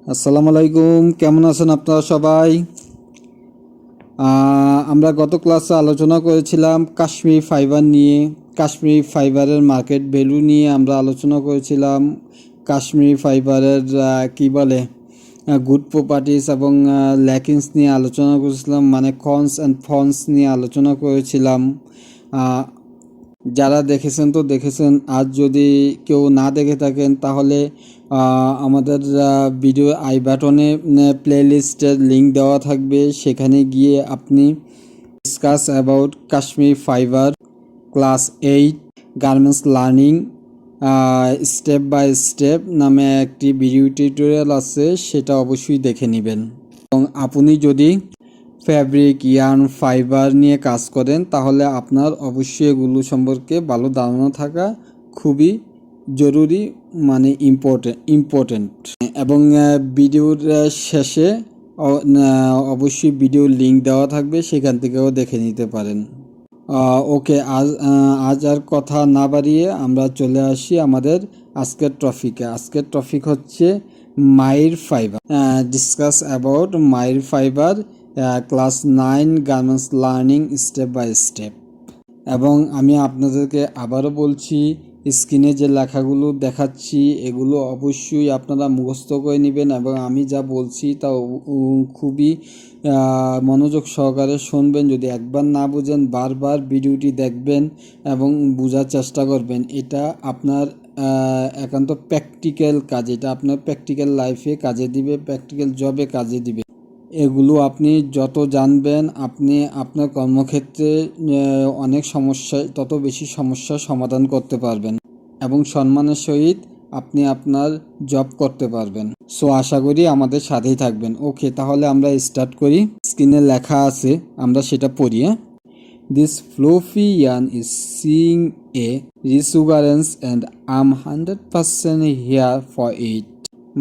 আসসালামু আলাইকুম, কেমন আছেন আপনারা সবাই? আমরা গত ক্লাসে আলোচনা করেছিলাম কাশ্মীরি ফাইবার নিয়ে। কাশ্মীরি ফাইবারের মার্কেট ভ্যালু নিয়ে আমরা আলোচনা করেছিলাম। কাশ্মীরি ফাইবারের কি বলে গুড প্রপার্টিস এবং ল্যাকিংস নিয়ে আলোচনা করেছিলাম, মানে কনস অ্যান্ড ফনস নিয়ে আলোচনা করেছিলাম। যারা দেখেছেন তো দেখেছেন, আর যদি কেউ না দেখে থাকেন তাহলে আমাদের ভিডিও আই বাটনে প্লেলিস্টের লিঙ্ক দেওয়া থাকবে, সেখানে গিয়ে আপনি discuss about cashmere fibre class 8 garments learning step by step নামে একটি ভিডিও টিউটোরিয়াল আছে, সেটা অবশ্যই দেখে নেবেন। এবং আপনি যদি ফ্যাব্রিক, ইয়ার্ন, ফাইবার নিয়ে কাজ করেন তাহলে আপনার অবশ্যই এগুলো সম্পর্কে ভালো ধারণা থাকা খুবই জরুরি, মানে ইম্পর্টেন্ট। এবং ভিডিওর শেষে অবশ্যই ভিডিওর লিঙ্ক দেওয়া থাকবে, সেখান থেকেও দেখে নিতে পারেন। ওকে, আজ আর কথা না বাড়িয়ে আমরা চলে আসি আমাদের আজকের টপিকে। আজকের টপিক হচ্ছে mohair fibre, discuss about mohair fibre class 9 garments learning step by step. এবং আমি আপনাদেরকে আবারও বলছি, স্ক্রিনে যে লেখাগুলো দেখাচ্ছি এগুলো অবশ্যই আপনারা মুখস্থ করে নেবেন, এবং আমি যা বলছি তা খুবই মনোযোগ সহকারে শুনবেন। যদি একবার না বুঝেন বারবার ভিডিওটি দেখবেন এবং বোঝার চেষ্টা করবেন। এটা আপনার একান্ত প্র্যাকটিক্যাল কাজ, এটা আপনার প্র্যাকটিক্যাল লাইফে কাজে দিবে, প্র্যাকটিক্যাল জবে কাজে দিবে। এগুলো আপনি যত জানবেন আপনি আপনার কর্মক্ষেত্রে অনেক সমস্যায় তত বেশি সমস্যার সমাধান করতে পারবেন এবং সম্মানের সহিত আপনি আপনার জব করতে পারবেন। সো আশা করি আমাদের সাথেই থাকবেন। ওকে, তাহলে আমরা স্টার্ট করি। স্ক্রিনে লেখা আছে, আমরা সেটা পড়ি। This fluffy yarn is seeing a resurgence and I'm 100% here for it.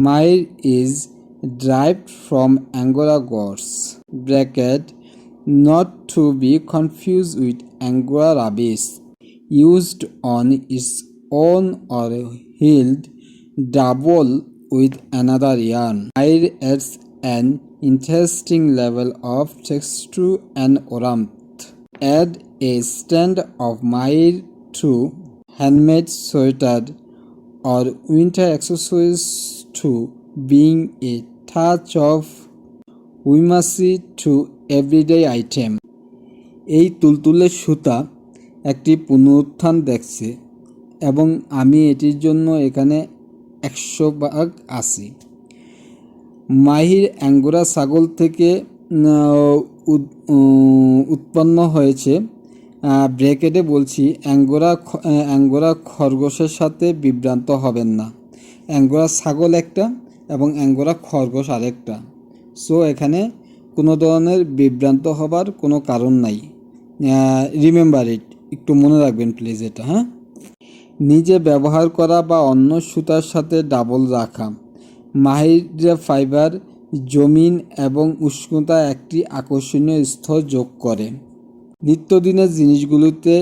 Mine is derived from Angora goats, bracket, not to be confused with Angora rabbits, used on its own or healed double with another yarn. Mine adds an interesting level of texture and warmth. Add a strand of Mire to handmade sweater or winter accessories to bring a touch of whimsy to everyday item. এই তুলতুলে সুতা একটি পুনরুত্থান দেখছে এবং আমি এটির জন্য এখানে 100% আছি। মাহির অ্যাঙ্গোরা ছাগল থেকে উৎপন্ন হয়েছে। ব্র্যাকেটে বলছি, অ্যাঙ্গোরা খরগোশের সাথে বিভ্রান্ত হবেন না। অ্যাঙ্গোরা ছাগল একটা এবং অ্যাঙ্গোরা খরগোশ আরেকটা। সো এখানে কোনো ধরনের বিভ্রান্ত হবার কোনো কারণ নাই। রিমেম্বার ইট, একটু মনে রাখবেন প্লিজ এটা। নিজে ব্যবহার করা বা অন্য সুতার সাথে ডাবল রাখা। মাহির ফাইবার জমিন এবং উষ্ণতা একটি আকর্ষণীয় স্তর যোগ করে। নিত্যদিনের জিনিসগুলোতে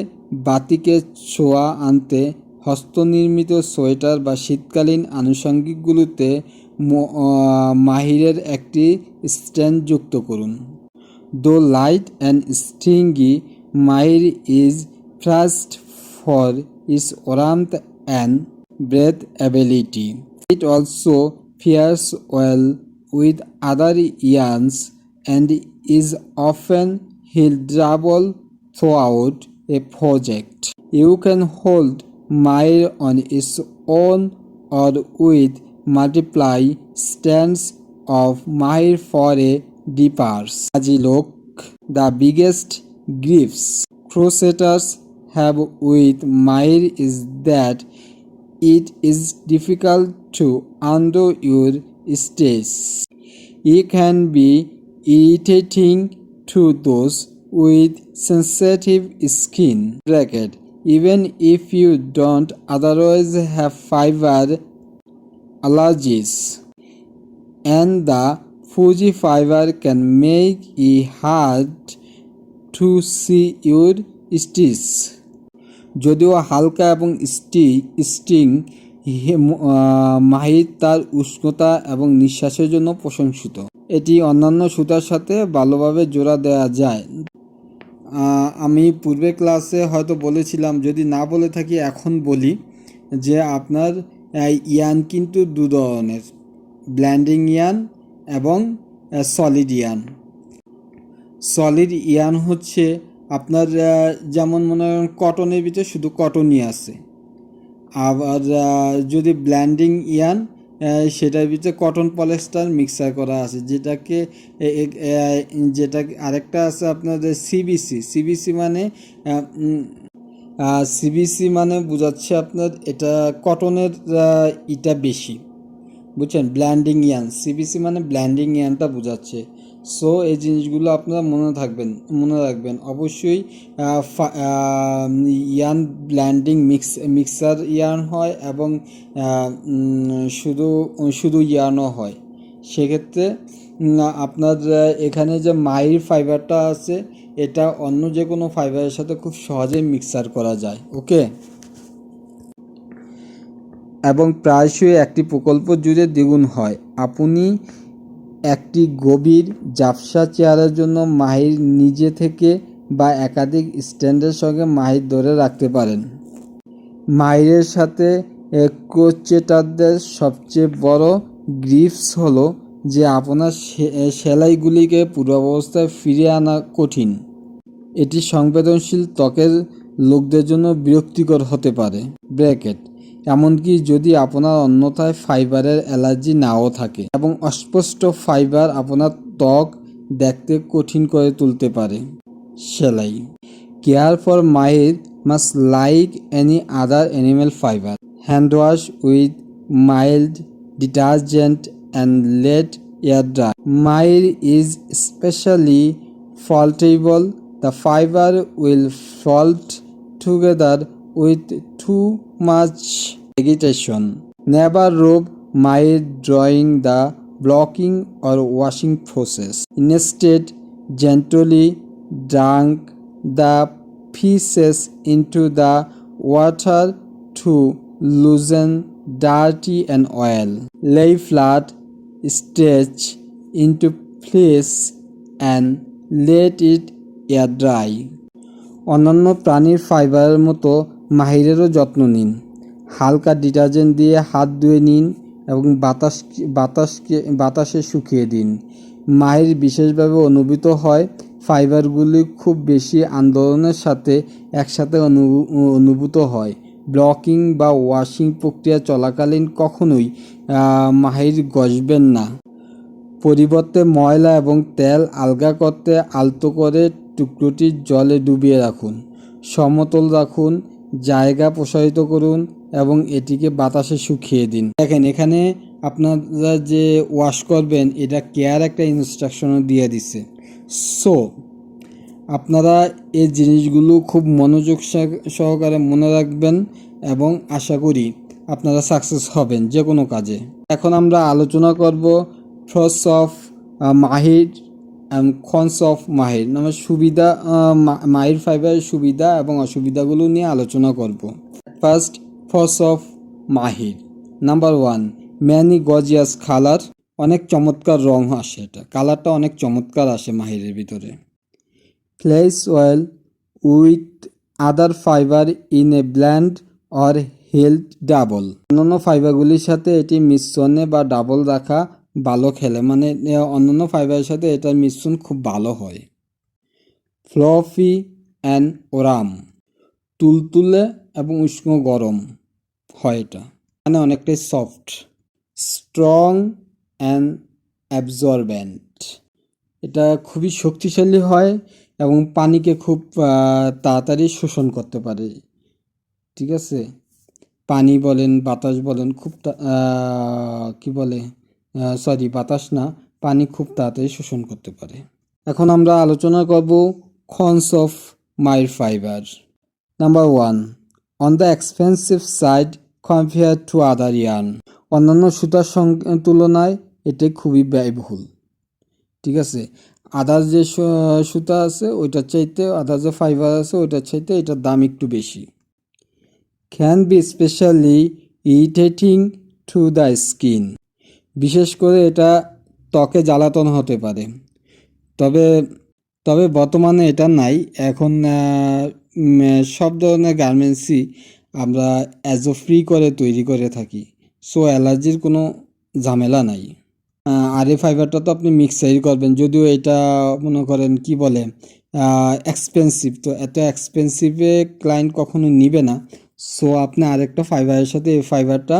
বাতিকে ছোঁয়া আনতে হস্তনির্মিত সোয়েটার বা শীতকালীন আনুষঙ্গিকগুলোতে মাহিরের একটি স্ট্যান্ড যুক্ত করুন। Though light and stringy, mohair is prized for its warmth and breathability. It also pairs well with other yarns and is often healable throughout a project. You can hold Mire on its own or with multiply strands of Mire for a deepers. Look, the biggest griefs crocheters have with Mire is that it is difficult to undo your stitch. It can be irritating to those with sensitive skin, bracket, even if you don't otherwise have fiber allergies. And the Fuji fiber can make it hard to see your stitch. যদিও হালকা এবং sting মাহির তার উষ্ণতা এবং নিঃশ্বাসের জন্য প্রশংসিত। এটি অন্যান্য সুতার সাথে ভালোভাবে জোড়া দেওয়া যায়। আমি পূর্বে ক্লাসে হয়তো বলেছিলাম, যদি না বলে থাকি এখন বলি, যে আপনার ইয়ান কিন্তু দু ধরনের, ব্ল্যান্ডিং ইয়ান এবং সলিড ইয়ান। সলিড ইয়ান হচ্ছে আপনার যেমন মনে করেন কটনের ভিতরে শুধু কটনই আছে, আবার যদি ব্ল্যান্ডিং ইয়ান সেটার ভিতরে কটন পলিস্টার মিক্সার করা আছে, যেটা আরেকটা আছে আপনাদের সিবিসি মানে সিবিসি মানে বোঝাচ্ছে আপনার এটা কটনের ইটা বেশি, বুঝছেন। ব্ল্যান্ডিং ইয়ান, সিবিসি মানে ব্ল্যান্ডিং ইয়ানটা বোঝাচ্ছে। সো এই জিনিসগুলো আপনারা মনে রাখবেন অবশ্যই। ইয়ান ব্ল্যান্ডিং মিক্সার ইয়ান হয় এবং শুধু ইয়ানও হয়। সেক্ষেত্রে আপনার এখানে যে মাইর ফাইবারটা আছে, এটা অন্য যে কোনো ফাইবারের সাথে খুব সহজেই মিক্সার করা যায়। ওকে, এবং প্রায়শই একটি প্রকল্প জুড়ে দ্বিগুণ হয়। আপনি একটি গভীর ঝাপসা চেয়ারের জন্য মাহির নিজে থেকে বা একাধিক স্ট্যান্ডের সঙ্গে মাহির ধরে রাখতে পারেন। মাহিরের সাথে ক্রোচেটারদের সবচেয়ে বড় গ্রিফস হলো যে আপনার সেলাইগুলিকে পূর্বাবস্থায় ফিরিয়ে আনা কঠিন। এটি সংবেদনশীল ত্বকের লোকদের জন্য বিরক্তিকর হতে পারে। ব্র্যাকেট, এমনকি যদি আপনার অন্যথায় ফাইবারের অ্যালার্জি নাও থাকে, এবং অস্পষ্ট ফাইবার আপনার ত্বক দেখতে কঠিন করে তুলতে পারে। সেলাই, care for Mahir must like any other animal fibre. Hand wash with mild detergent and let air dry. Mahir is especially faltable. The fiber will fault together with too much agitation. Never rub Mahir during the blocking or washing process. Instead, gently dunk the pieces into the water to loosen dirty and oil. Lay flat, stretch into place and let it air dry. অন্যান্য প্রাণীর ফাইবারের মতো মাহিরেরও যত্ন নিন। হালকা detergent দিয়ে হাত ধুয়ে নিন এবং বাতাসে শুকিয়ে দিন। মাহির বিশেষভাবে অনুভূত হয় ফাইবারগুলি খুব বেশি আন্দোলনের সাথে একসাথে অনুভূত হয়। ব্লকিং বা ওয়াশিং প্রক্রিয়া চলাকালীন কখনোই মাহির ঘষবেন না। পরিবর্তে ময়লা এবং তেল আলগা করতে আলতো করে টুকরোটি জলে ডুবিয়ে রাখুন। সমতল রাখুন, জায়গা প্রসারিত করুন এবং এটিকে বাতাসে শুকিয়ে দিন। দেখেন এখানে আপনারা যে ওয়াশ করবেন এটা কেয়ার একটা ইনস্ট্রাকশনও দিয়ে দিছে। সো আপনারা এই জিনিসগুলো খুব মনোযোগ সহকারে মনে রাখবেন এবং আশা করি আপনারা সাকসেস হবেন যে কোনো কাজে। এখন আমরা আলোচনা করব pros of mohair and cons of mohair নামের সুবিধা, মাহির ফাইবারের সুবিধা এবং অসুবিধাগুলো নিয়ে আলোচনা করব। First, pros of mohair. Number 1, many gorgeous colour. অনেক চমৎকার রং আসে, এটা কালারটা অনেক চমৎকার আসে মাহিরের ভিতরে। Place well with other fibre in a blend or held double. অন্যান্য ফাইবারগুলির সাথে এটি মিশ্রণে বা ডাবল রাখা ভালো খেলে, মানে অন্যান্য ফাইবারের সাথে এটার মিশ্রণ খুব ভালো হয়। ফ্লফি অ্যান্ড ওরাম, তুলতুলে এবং উষ্ণ গরম হয়, এটা মানে অনেকটাই সফট। স্ট্রং অ্যান্ড অ্যাবজর্বেন্ট, এটা খুবই শক্তিশালী হয় এবং পানিকে খুব তাড়াতাড়ি শোষণ করতে পারে। ঠিক আছে, পানি বলেন বাতাস বলেন খুব বাতাস না, পানি খুব তাড়াতাড়ি শোষণ করতে পারে। এখন আমরা আলোচনা করব cons of Mahir fibre. Number 1, on the expensive side compare to other yarn. অন্যান্য সুতার তুলনায় এটি খুবই ব্যয়বহুল। ঠিক আছে, আদার যে সুতা আছে ওইটার চাইতে, আদার যে ফাইবার আছে ওইটার চাইতে এটার দাম একটু বেশি। Can be specially irritating to the skin. বিশেষ করে এটা ত্বকে জ্বালাতন হতে পারে। তবে তবে বর্তমানে এটা নাই। এখন সব ধরনের গার্মেন্টসই আমরা অ্যাজো ফ্রি করে তৈরি করে থাকি। সো অ্যালার্জির কোনো ঝামেলা নাই। আর এই ফাইবারটা তো আপনি মিক্সারই করবেন, যদিও এটা মনে করেন কি বলে এক্সপেন্সিভ, তো এত এক্সপেন্সিভে ক্লায়েন্ট কখনো নিবে না। সো আপনি আরেকটা ফাইবারের সাথে এই ফাইবারটা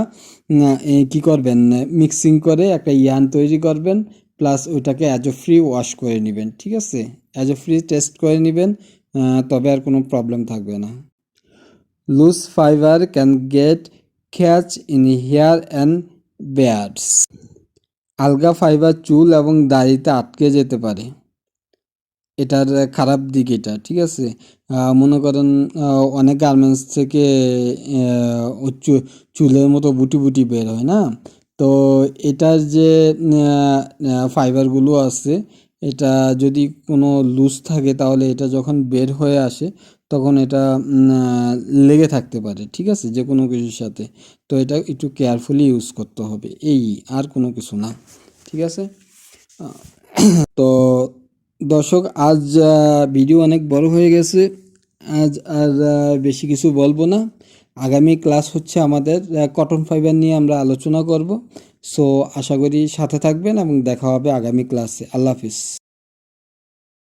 কি করবেন, মিক্সিং করে একটা ইয়ার্ন তৈরি করবেন, প্লাস ওইটাকে অ্যাজো ফ্রি ওয়াশ করে নেবেন। ঠিক আছে, অ্যাজো ফ্রি টেস্ট করে নেবেন, তবে আর কোনো প্রবলেম থাকবে না। Loose fibre can get caught in hair and beards. আলগা ফাইবার চুল এবং দাড়িতে আটকে যেতে পারে। এটার খারাপ দিক এটা, ঠিক আছে। মনে করেন অনেক গার্মেন্টস থেকে চুলের মতো বুটি বুটি বের হয় না, তো এটার যে ফাইবারগুলো আছে, এটা যদি কোনো লুজ থাকে তাহলে এটা যখন বের হয়ে আসে তখন এটা লেগে থাকতে পারে, ঠিক আছে, যে কোনো কিছুর সাথে। তো এটা একটু কেয়ারফুলি ইউজ করতে হবে, এই আর কোনো কিছু না, ঠিক আছে। তো দর্শক, আজ ভিডিও অনেক বড় হয়ে গেছে, আজ আর বেশি কিছু বলবো না। আগামী ক্লাস হচ্ছে আমাদের কটন ফাইবার নিয়ে আমরা আলোচনা করব। সো আশা করি সাথে থাকবেন এবং দেখা হবে আগামী ক্লাসে। আল্লাহ হাফিজ।